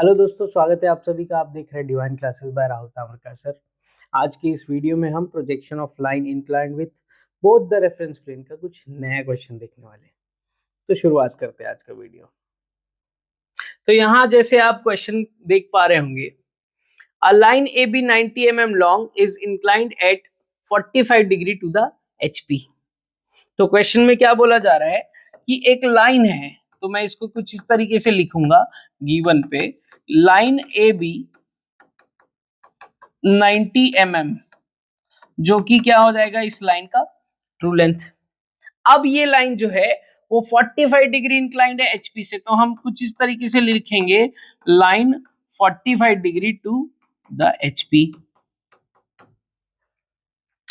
Hello दोस्तों, स्वागत है आप सभी का। आप देख रहे हैं Divine Classes by Rahul Tamrakar sir. आज की इस वीडियो में हम projection of line inclined with both the reference plane का कुछ नया क्वेश्चन देखने वाले हैं। तो शुरुआत करते हैं आज का वीडियो। तो यहाँ जैसे आप क्वेश्चन देख पा रहे होंगे, a line A B 90 mm long is inclined at 45 degree to the HP। तो क्वेश्चन में क्या बोला जा रहा है कि एक लाइन है, तो मैं इसको कुछ इस तरीके से लिखूंगा गिवन पे, लाइन ए बी 90 mm, जो कि क्या हो जाएगा इस लाइन का ट्रू लेंथ। अब ये लाइन जो है वो 45 डिग्री इंक्लाइंड है HP से, तो हम कुछ इस तरीके से लिखेंगे, line 45 degree to the HP।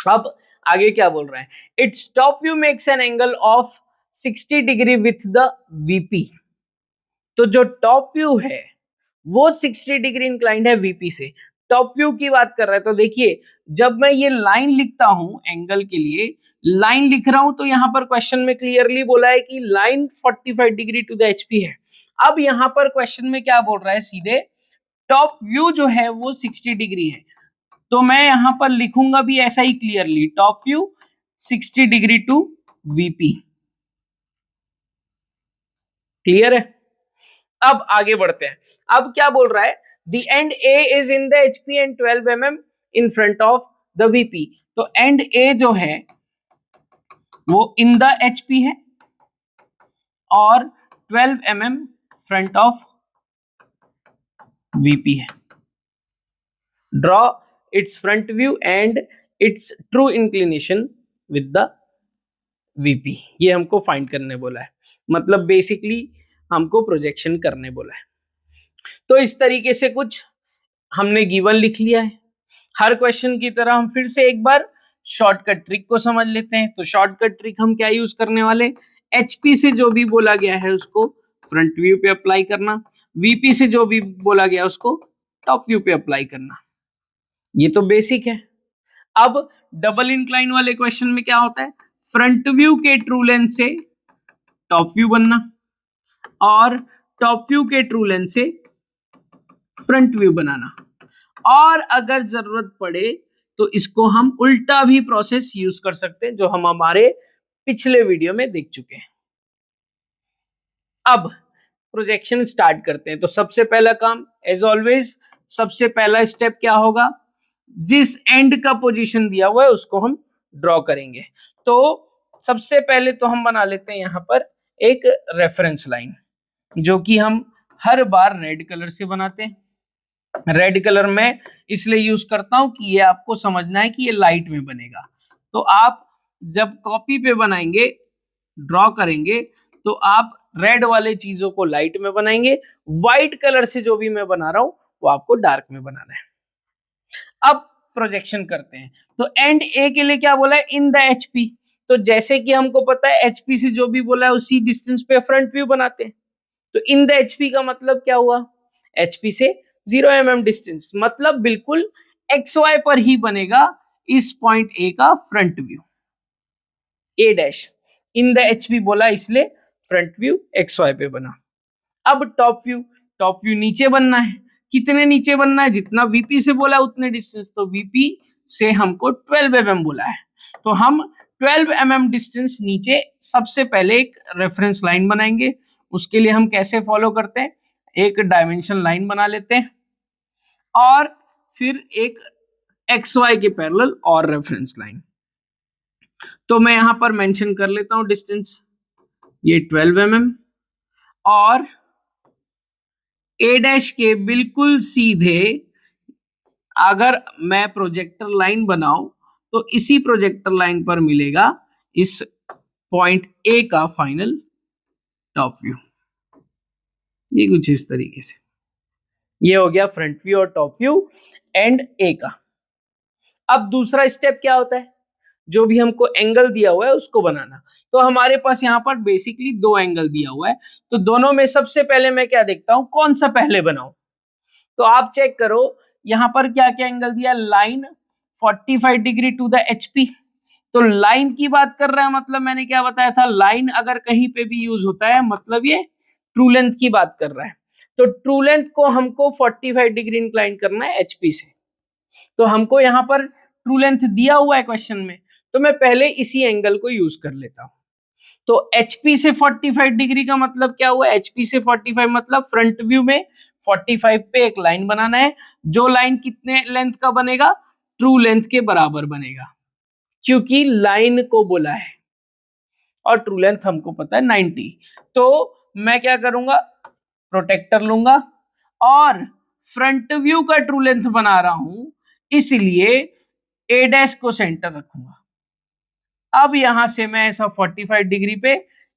अब आगे क्या बोल रहा है, its top view makes an angle of 60 degree with the VP। तो जो टॉप व्यू है वो 60 डिग्री इंक्लाइंड है VP से। टॉप व्यू की बात कर रहा है, तो देखिए जब मैं ये लाइन लिखता हूं एंगल के लिए, लाइन लिख रहा हूं, तो यहां पर क्वेश्चन में क्लियरली बोला है कि line 45 degree to the HP है। अब यहां पर क्वेश्चन में क्या बोल रहा है, सीधे टॉप व्यू जो है वो 60 डिग्री है, तो मैं यहां पर लिखूंगा भी ऐसा ही clearly, top view 60 degree to VP। Clear है? अब आगे बढ़ते हैं। अब क्या बोल रहा है, the end A is in the HP and 12 mm in front of the VP। तो एंड ए जो है वो इन द HP है और 12 mm फ्रंट ऑफ VP है। Draw it's front view and it's true inclination with the VP। ये हमको find करने बोला है, मतलब बेसिकली हमको प्रोजेक्शन करने बोला है। तो इस तरीके से कुछ हमने गिवन लिख लिया है। हर क्वेश्चन की तरह हम फिर से एक बार शॉर्टकट ट्रिक को समझ लेते हैं। तो शॉर्टकट ट्रिक हम क्या यूज करने वाले, HP से जो भी बोला गया है उसको फ्रंट व्यू पे अप्लाई करना, VP से जो भी बोला गया उसको टॉप व्यू पे अप्लाई करना। ये तो बेसिक है। अब डबल इंक्लाइन वाले क्वेश्चन में क्या होता है, फ्रंट व्यू के ट्रू लेंथ से टॉप व्यू बनना और टॉप व्यू के ट्रू लेंथ से फ्रंट व्यू बनाना, और अगर जरूरत पड़े तो इसको हम उल्टा भी प्रोसेस यूज कर सकते हैं, जो हम हमारे पिछले वीडियो में देख चुके हैं। अब प्रोजेक्शन स्टार्ट करते हैं। तो सबसे पहला काम एज ऑलवेज, सबसे पहला स्टेप क्या होगा, जिस एंड का पोजीशन दिया हुआ है उसको हम ड्रॉ करेंगे। तो सबसे पहले तो हम बना लेते हैं यहां पर एक रेफरेंस लाइन, जो कि हम हर बार रेड कलर से बनाते हैं। रेड कलर में इसलिए यूज करता हूं कि ये आपको समझना है कि ये लाइट में बनेगा। तो आप जब कॉपी पे बनाएंगे, ड्रॉ करेंगे, तो आप रेड वाले चीजों को लाइट में बनाएंगे, व्हाइट कलर से जो भी मैं बना रहा हूं वो आपको डार्क में बनाना है। अब प्रोजेक्शन करते हैं। तो एंड ए के लिए क्या बोला है, इन द HP। तो जैसे कि हमको पता है HP से जो भी बोला है उसी डिस्टेंस पे फ्रंट व्यू बनाते हैं। तो इन द HP का मतलब क्या हुआ, HP से 0 mm डिस्टेंस, मतलब बिल्कुल XY पर ही बनेगा इस पॉइंट A का front view. A dash in the HP बोला इसलिए फ्रंट व्यू XY पे बना। अब टॉप व्यू, टॉप व्यू नीचे बनना है। कितने नीचे बनना है, जितना VP से बोला उतने डिस्टेंस। तो VP से हमको 12 mm बोला है, तो हम 12 mm डिस्टेंस नीचे सबसे पहले एक रेफरेंस लाइन बनाएंगे। उसके लिए हम कैसे फॉलो करते हैं, एक डायमेंशन लाइन बना लेते हैं और फिर एक XY के पैरेलल और रेफरेंस लाइन। तो मैं यहां पर मेंशन कर लेता हूं डिस्टेंस, ये 12 mm, और A डैश के बिल्कुल सीधे अगर मैं प्रोजेक्टर लाइन बनाऊं तो इसी प्रोजेक्टर लाइन पर मिलेगा इस पॉइंट A का फाइनल टॉप व्यू। ये कुछ इस तरीके से, ये हो गया फ्रंट व्यू और टॉप व्यू एंड A का। अब दूसरा स्टेप क्या होता है, जो भी हमको एंगल दिया हुआ है उसको बनाना। तो हमारे पास यहाँ पर बेसिकली दो एंगल दिया हुआ है, तो दोनों में सबसे पहले मैं क्या देखता हूं, कौन सा पहले बनाऊं। तो आप चेक करो यहां पर क्या क्या एंगल दिया, line 45 degree to the HP। तो लाइन की बात कर रहा है, मतलब मैंने क्या बताया था, लाइन अगर कहीं पे भी यूज होता है मतलब ये ट्रू लेंथ की बात कर रहा है। तो ट्रू लेंथ को हमको 45 डिग्री इंक्लाइन करना है एचपी से। तो हमको यहाँ पर ट्रू लेंथ दिया हुआ है क्वेश्चन में, तो मैं पहले इसी एंगल को यूज कर लेता हूं। तो एचपी से 45 डिग्री का मतलब क्या हुआ? एचपी से 45 मतलब फ्रंट व्यू में 45 पे एक लाइन बनाना है, जो लाइन कितने लेंथ का बनेगा? ट्रू लेंथ के बराबर बनेगा, क्योंकि लाइन को बोला है और ट्रू लेंथ हमको पता है 90। तो मैं क्या करूंगा? प्रोटेक्टर लूंगा और फ्रंट व्यू का ट्रू लेंथ बना रहा हूं, इसलिए ए डैश को सेंटर रखूंगा। अब यहां से मैं ऐसा 45 डिग्री पे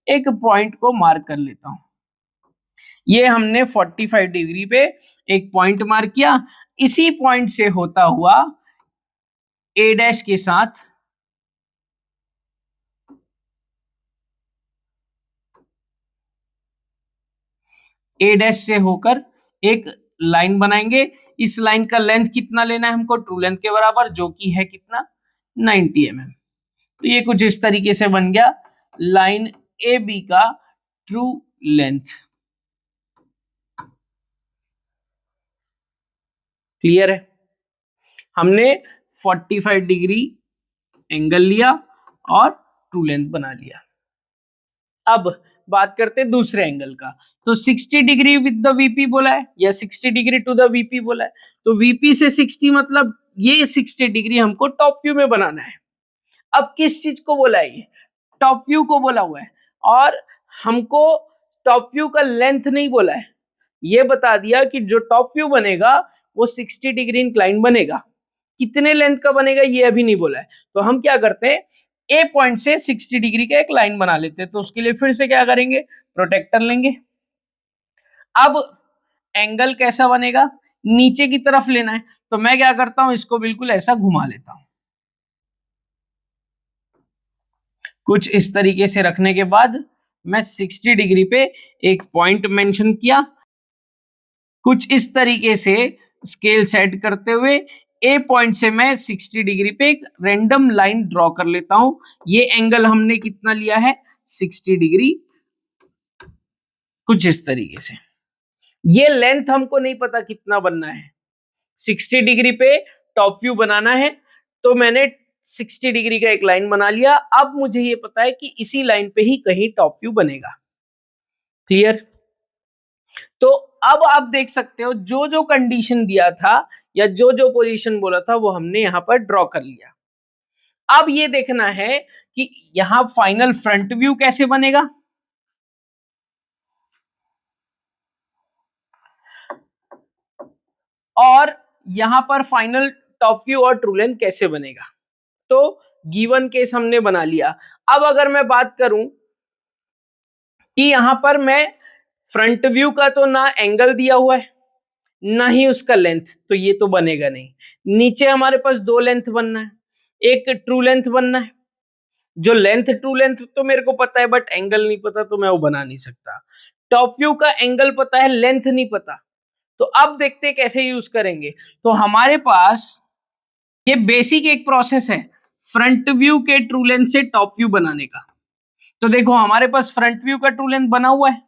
एक पॉइंट को मार्क कर लेता हूं। ये हमने 45 डिग्री पे एक पॉइंट मार्क किया, इसी पॉइंट से होता हुआ ए डैश के साथ ए डैश से होकर एक लाइन बनाएंगे। इस लाइन का लेंथ कितना लेना है हमको? ट्रू लेंथ के बराबर, जो कि है कितना? 90 mm। तो ये कुछ इस तरीके से बन गया लाइन ए बी का ट्रू लेंथ। क्लियर है? हमने 45 डिग्री एंगल लिया और ट्रू लेंथ बना लिया। अब बात करते हैं दूसरे एंगल का। तो 60 डिग्री विद द वीपी बोला है या 60 डिग्री टू द वीपी बोला है। तो वीपी से 60 मतलब ये 60 डिग्री हमको टॉप व्यू में बनाना है। अब किस चीज को बोला है? ये टॉप व्यू को बोला हुआ है, और हमको टॉप व्यू का लेंथ नहीं बोला है। ये बता दिया कि जो टॉप व्यू बनेगा वो 60 डिग्री इंक्लाइन बनेगा। कितने लेंथ का बनेगा ये अभी नहीं बोला है। तो हम क्या करते हैं, ए पॉइंट से 60 डिग्री का एक लाइन बना लेते हैं। तो उसके लिए फिर से क्या करेंगे? प्रोटेक्टर लेंगे। अब एंगल कैसा बनेगा? नीचे की तरफ लेना है। तो मैं क्या करता हूं, इसको बिल्कुल ऐसा घुमा लेता हूं। कुछ इस तरीके से रखने के बाद मैं 60 डिग्री पे एक पॉइंट मेंशन किया। कुछ इस तरीके से स्केल सेट करते हुए ए पॉइंट से मैं 60 डिग्री पे एक रैंडम लाइन ड्रॉ कर लेता हूं। ये एंगल हमने कितना लिया है? 60 डिग्री। कुछ इस तरीके से। ये लेंथ हमको नहीं पता कितना बनना है। 60 डिग्री पे टॉप व्यू बनाना है, तो मैंने 60 डिग्री का एक लाइन बना लिया। अब मुझे ये पता है कि इसी लाइन पे ही कहीं टॉप व्यू बनेगा। क्लियर? तो अब आप देख सकते हो जो जो कंडीशन दिया था या जो जो पोजीशन बोला था वो हमने यहां पर ड्रॉ कर लिया। अब ये देखना है कि यहां फाइनल फ्रंट व्यू कैसे बनेगा और यहां पर फाइनल टॉप व्यू और ट्रू लेंथ कैसे बनेगा। तो गिवन केस हमने बना लिया। अब अगर मैं बात करूं कि यहां पर मैं फ्रंट व्यू का तो ना एंगल दिया हुआ है ना ही उसका लेंथ, तो ये तो बनेगा नहीं। नीचे हमारे पास दो लेंथ बनना है, एक ट्रू लेंथ बनना है। जो लेंथ ट्रू लेंथ तो मेरे को पता है, बट एंगल नहीं पता, तो मैं वो बना नहीं सकता। टॉप व्यू का एंगल पता है, लेंथ नहीं पता। तो अब देखते हैं कैसे यूज करेंगे। तो हमारे पास ये बेसिक एक प्रोसेस है फ्रंट व्यू के ट्रू लेंथ से टॉप व्यू बनाने का। तो देखो हमारे पास फ्रंट व्यू का ट्रू लेंथ बना हुआ है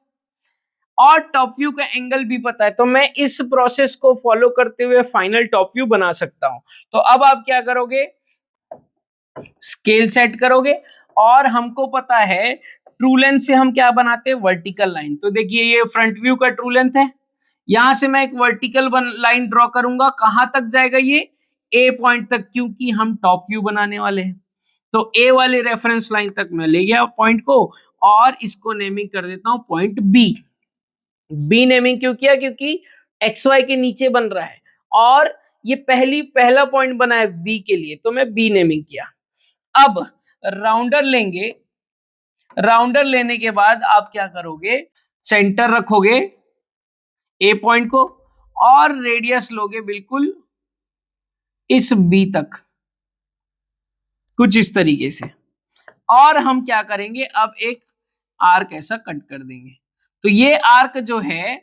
और टॉप व्यू का एंगल भी पता है, तो मैं इस प्रोसेस को फॉलो करते हुए फाइनल टॉप व्यू बना सकता हूं। तो अब आप क्या करोगे? स्केल सेट करोगे और हमको पता है ट्रू लेंथ से हम क्या बनाते हैं? Vertical line. तो देखिए ये फ्रंट व्यू का ट्रू लेंथ है, यहां से मैं एक वर्टिकल लाइन ड्रॉ करूंगा। कहां तक जाएगा ये? ए पॉइंट तक, क्योंकि हम टॉप व्यू बनाने वाले हैं। तो ए वाले रेफरेंस लाइन तक मैं ले गया पॉइंट को और इसको नेमिंग कर देता हूं पॉइंट बी। बी नेमिंग क्यों किया? क्योंकि एक्स वाई के नीचे बन रहा है और ये पहला पॉइंट बना है बी के लिए, तो मैं बी नेमिंग किया। अब राउंडर लेंगे। राउंडर लेने के बाद आप क्या करोगे? सेंटर रखोगे ए पॉइंट को और रेडियस लोगे बिल्कुल इस बी तक, कुछ इस तरीके से। और हम क्या करेंगे? अब एक आर्क ऐसा कट कर देंगे। तो ये आर्क जो है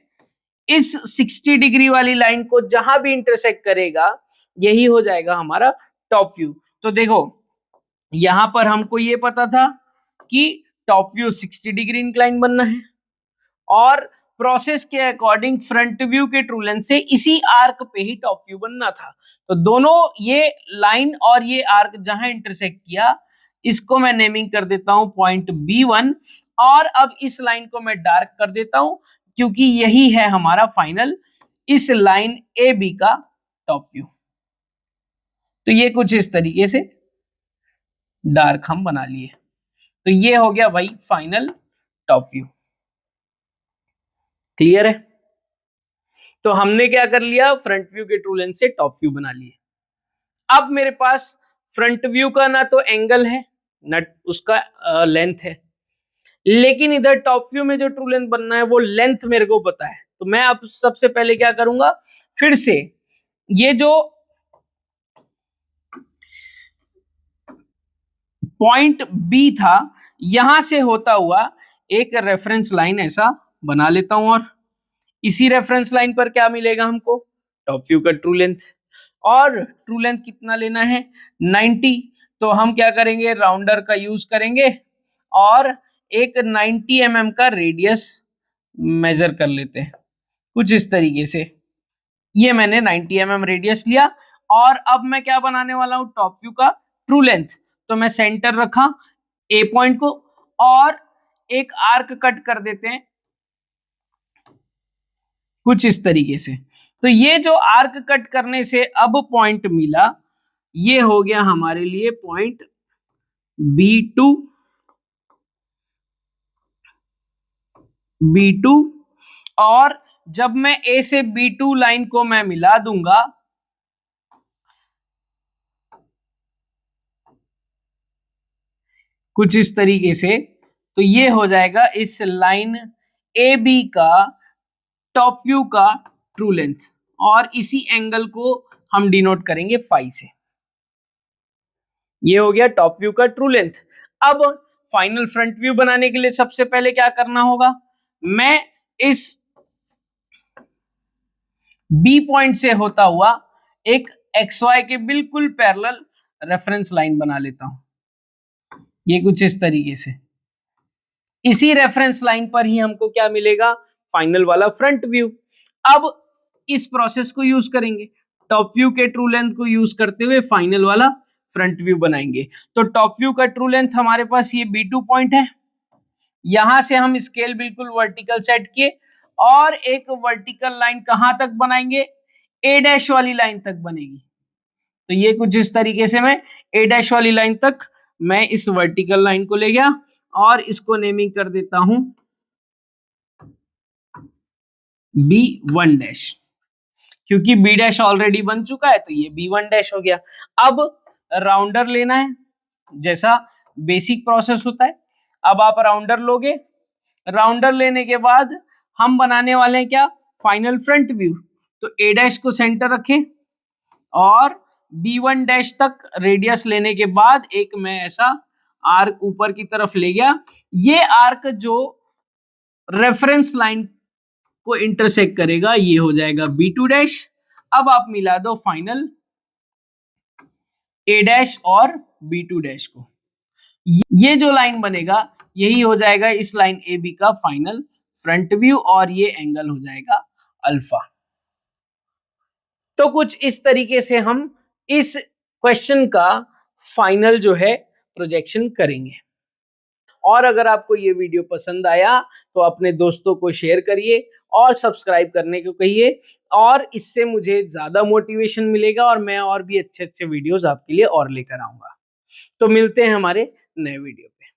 इस 60 डिग्री वाली लाइन को जहां भी इंटरसेक्ट करेगा यही हो जाएगा हमारा टॉप व्यू। तो देखो यहां पर हमको ये पता था कि टॉप व्यू 60 डिग्री इंक्लाइन बनना है और प्रोसेस के अकॉर्डिंग फ्रंट व्यू के ट्रू लेंथ से इसी आर्क पे ही टॉप व्यू बनना था। तो दोनों ये लाइन और ये आर्क जहां इंटरसेक्ट किया, इसको मैं नेमिंग कर देता हूं पॉइंट B1, और अब इस लाइन को मैं डार्क कर देता हूं क्योंकि यही है हमारा फाइनल इस लाइन AB का टॉप व्यू। तो ये कुछ इस तरीके से डार्क हम बना लिए। तो ये हो गया भाई फाइनल टॉप व्यू। क्लियर है? तो हमने क्या कर लिया, फ्रंट व्यू के ट्रू लेंथ से टॉप व्यू बना लिए। अब मेरे पास फ्रंट व्यू का ना तो एंगल है ना उसका लेंथ है, लेकिन इधर टॉप व्यू में जो ट्रू लेंथ बनना है वो लेंथ मेरे को पता है। तो मैं अब सबसे पहले क्या करूंगा, फिर से ये जो पॉइंट बी था यहां से होता हुआ एक रेफरेंस लाइन ऐसा बना लेता हूं, और इसी रेफरेंस लाइन पर क्या मिलेगा हमको, टॉप व्यू का ट्रू लेंथ। और ट्रू लेंथ कितना लेना है, 90। तो हम क्या करेंगे, राउंडर का यूज करेंगे और एक 90 mm का रेडियस मेजर कर लेते हैं कुछ इस तरीके से। ये मैंने 90 mm रेडियस लिया, और अब मैं क्या बनाने वाला हूं, टॉप व्यू का ट्रू लेंथ। तो मैं सेंटर रखा ए पॉइंट को और एक आर्क कट कर देते हैं कुछ इस तरीके से। तो ये जो आर्क कट करने से अब पॉइंट मिला, ये हो गया हमारे लिए पॉइंट B2, B2। और जब मैं A से B2 लाइन को मैं मिला दूंगा, कुछ इस तरीके से, तो ये हो जाएगा इस लाइन AB का टॉप व्यू का ट्रू लेंथ, और इसी एंगल को हम डिनोट करेंगे फाई से। ये हो गया टॉप व्यू का ट्रू लेंथ। अब फाइनल फ्रंट व्यू बनाने के लिए सबसे पहले क्या करना होगा, मैं इस बी पॉइंट से होता हुआ एक XY के बिल्कुल पैरेलल रेफरेंस लाइन बना लेता हूं, ये कुछ इस तरीके से। इसी रेफरेंस लाइन पर ही हमको क्या मिलेगा, फाइनल वाला फ्रंट व्यू। अब इस प्रोसेस को यूज करेंगे, टॉप व्यू के ट्रू लेंथ को यूज करते हुए फाइनल वाला फ्रंट व्यू बनाएंगे। तो टॉप व्यू का ट्रू लेंथ हमारे पास ये B2 पॉइंट है, यहां से हम स्केल बिल्कुल वर्टिकल सेट किए और एक वर्टिकल लाइन कहां तक बनाएंगे, A' वाली लाइन तक बनेगी। तो ये कुछ इस तरीके से मैं A' वाली लाइन तक मैं इस वर्टिकल लाइन को ले गया और इसको नेमिंग कर देता हूं B1 क्योंकि B' ऑलरेडी बन चुका है, तो ये B1 हो गया। अब राउंडर लेना है, जैसा बेसिक प्रोसेस होता है। अब आप राउंडर लोगे, राउंडर लेने के बाद हम बनाने वाले हैं क्या, फाइनल फ्रंट व्यू। तो A' को सेंटर रखें और B1 तक रेडियस लेने के बाद एक मैं ऐसा आर्क ऊपर की तरफ ले गया। ये आर्क जो रेफरेंस लाइन को इंटरसेक्ट करेगा ये हो जाएगा B2। अब आप मिला दो फाइनल A' और B2 को, ये जो लाइन बनेगा यही हो जाएगा इस लाइन AB का फाइनल फ्रंट व्यू, और ये एंगल हो जाएगा अल्फा। तो कुछ इस तरीके से हम इस क्वेश्चन का फाइनल जो है प्रोजेक्शन करेंगे। और अगर आपको ये वीडियो पसंद आया तो अपने दोस्तों को शेयर करिए और सब्सक्राइब करने को कहिए, और इससे मुझे ज्यादा मोटिवेशन मिलेगा और मैं और भी अच्छे अच्छे वीडियोस आपके लिए और लेकर आऊंगा। तो मिलते हैं हमारे नए वीडियो पे।